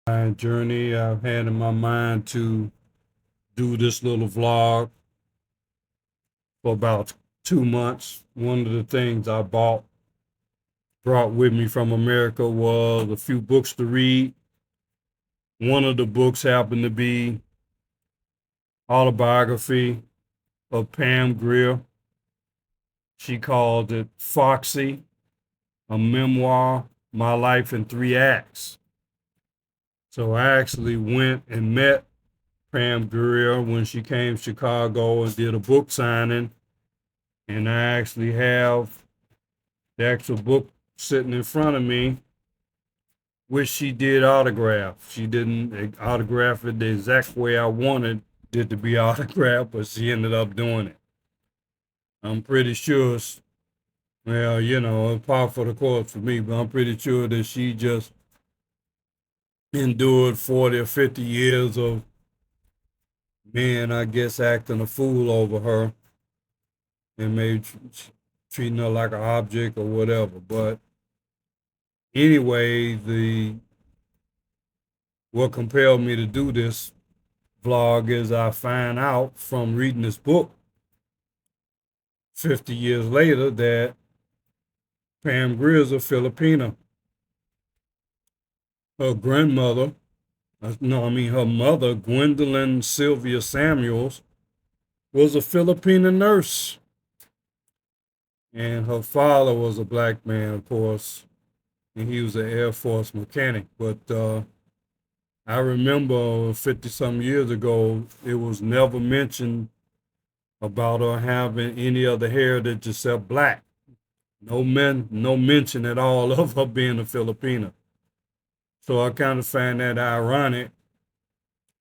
My journey I've had in my mind to do this little vlog for about 2 months. One of the things I brought with me from America was a few books to read. One of the books happened to be autobiography of Pam Grier. She called it Foxy, a memoir, my life in 3 acts. So I actually went and met Pam Grier when she came to Chicago and did a book signing. And I actually have the actual book sitting in front of me, which she did autograph. She didn't autograph it the exact way I wanted it to be autographed, but she ended up doing it. I'm pretty sure, well, it's par for the course for me, but I'm pretty sure that she just endured 40 or 50 years of men, I guess, acting a fool over her and maybe treating her like an object or whatever. But anyway, the what compelled me to do this vlog is I find out from reading this book 50 years later that Pam Grier is a Filipina. Her grandmother, no, I mean her mother, Gwendolyn Sylvia Samuels, was a Filipina nurse. And her father was a black man, of course, and he was an Air Force mechanic. But I remember 50 some years ago, it was never mentioned about her having any other heritage except black. No mention at all of her being a Filipina. So I kind of find that ironic,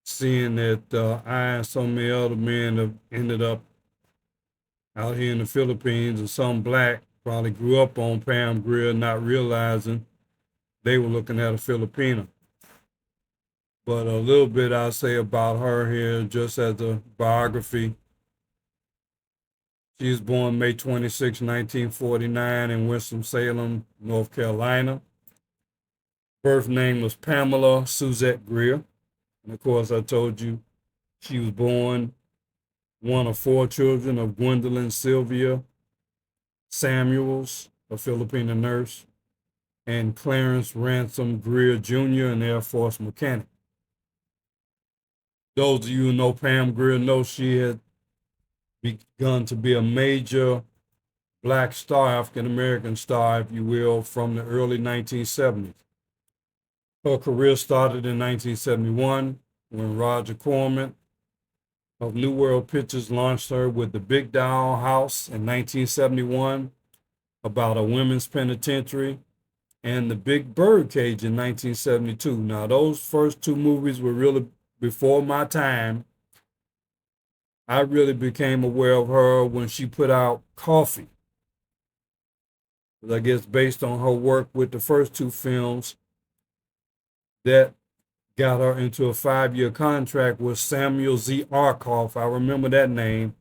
seeing that I and so many other men have ended up out here in the Philippines, and some black probably grew up on Pam Grier, not realizing they were looking at a Filipina. But a little bit I'll say about her here, just as a biography. She was born May 26, 1949 in Winston-Salem, North Carolina. Birth name was Pamela Suzette Grier. And of course, I told you she was born one of 4 children of Gwendolyn Sylvia Samuels, a Filipino nurse, and Clarence Ransom Grier Jr., an Air Force mechanic. Those of you who know Pam Grier know she had begun to be a major black star, African American star, if you will, from the early 1970s. Her career started in 1971 when Roger Corman of New World Pictures launched her with The Big Doll House in 1971, about a women's penitentiary, and The Big Birdcage in 1972. Now, those first 2 movies were really before my time. I really became aware of her when she put out Coffee. I guess based on her work with the first 2 films, that got her into a 5-year contract with Samuel Z. Arkoff. I remember that name,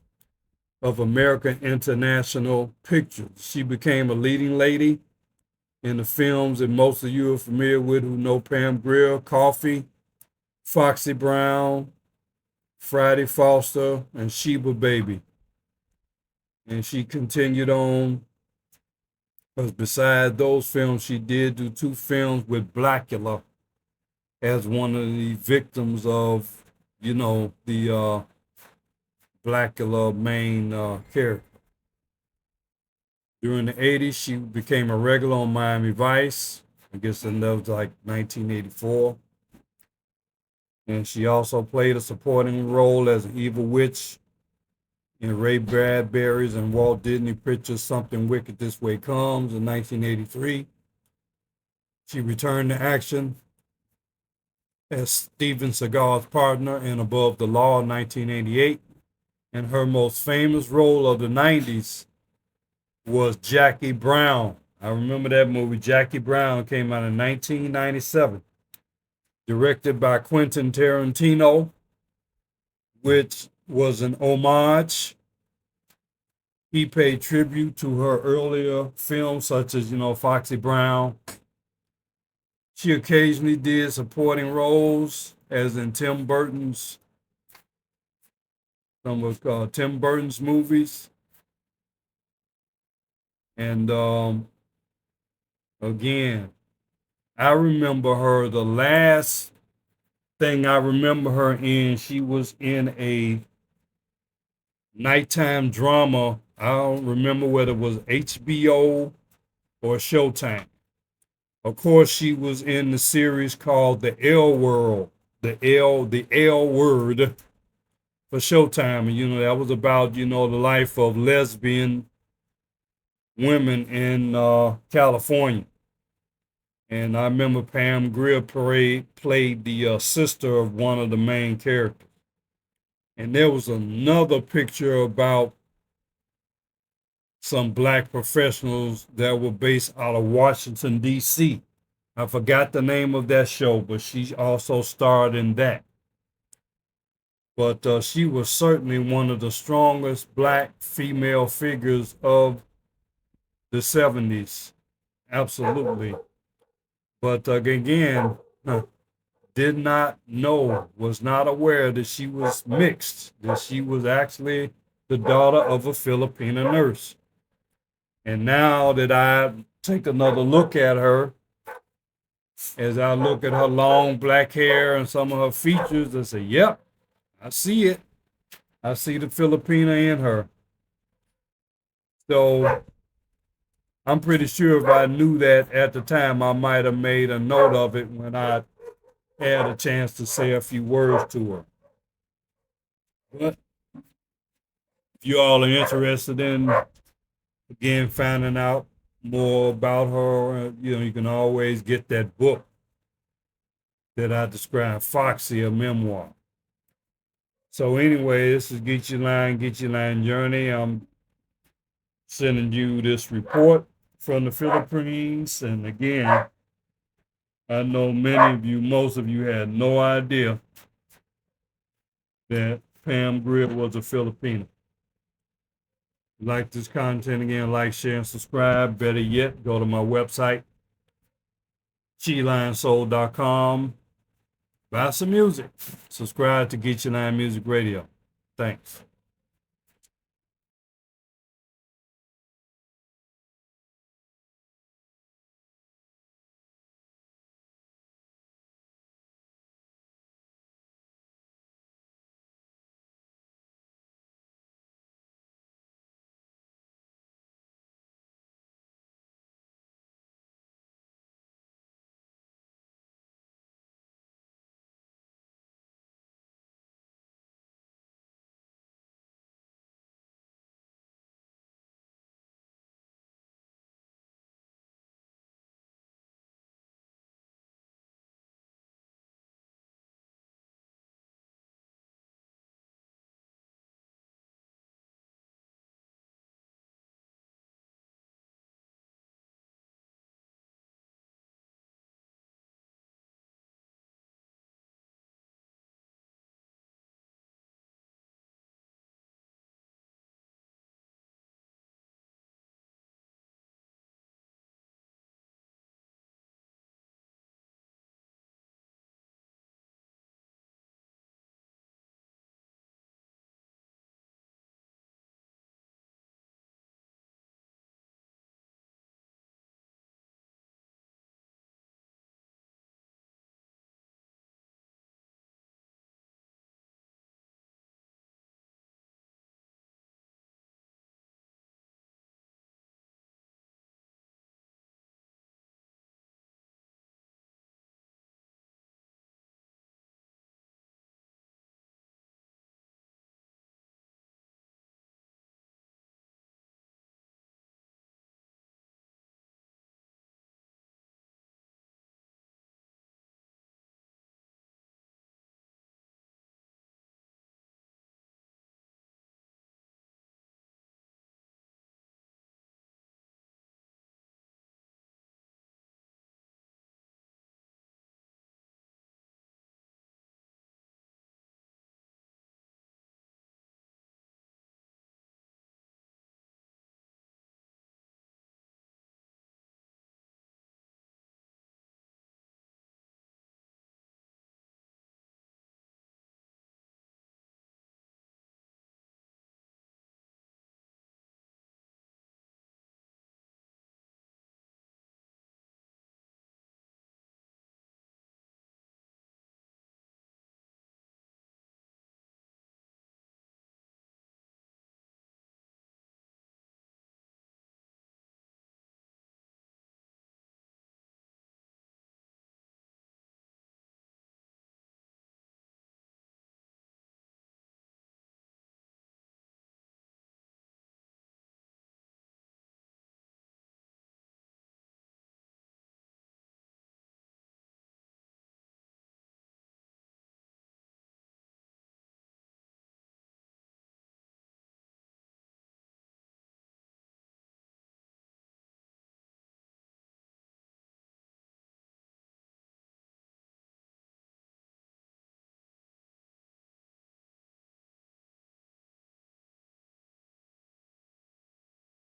of American International Pictures. She became a leading lady in the films that most of you are familiar with who know Pam Grier: Coffee, Foxy Brown, Friday Foster, and Sheba Baby. And she continued on, because besides those films, she did do 2 films with Blackula as one of the victims of, the Blackula main character. During the 80s, she became a regular on Miami Vice. I guess that was like 1984. And she also played a supporting role as an evil witch in Ray Bradbury's and Walt Disney Pictures' Something Wicked This Way Comes in 1983. She returned to action as Steven Seagal's partner in Above the Law in 1988. And her most famous role of the 90s was Jackie Brown. I remember that movie. Jackie Brown came out in 1997, directed by Quentin Tarantino, which was an homage. He paid tribute to her earlier films, such as, Foxy Brown. She occasionally did supporting roles, as in some of Tim Burton's movies. And again, I remember her, the last thing I remember her in, she was in a nighttime drama. I don't remember whether it was HBO or Showtime. Of course, she was in the series called The L World, the L Word for Showtime. And, that was about, the life of lesbian women in California. And I remember Pam Grier played the sister of one of the main characters. And there was another picture about some black professionals that were based out of Washington, D.C. I forgot the name of that show, but she also starred in that. But she was certainly one of the strongest black female figures of the 70s. Absolutely. But again, did not know, was not aware that she was mixed, that she was actually the daughter of a Filipina nurse. And now that I take another look at her, as I look at her long black hair and some of her features, I say, yep, I see it. I see the Filipina in her. So I'm pretty sure if I knew that at the time, I might have made a note of it when I had a chance to say a few words to her. But if you all are interested in, again, finding out more about her, you can always get that book that I described, Foxy, a memoir. So anyway, this is Get Your Line Journey. I'm sending you this report from the Philippines. And again, I know most of you had no idea that Pam Grier was a Filipino. Like this content again, like, share, and subscribe. Better yet, go to my website, chilinesoul.com. Buy some music. Subscribe to Get Your Line Music Radio. Thanks.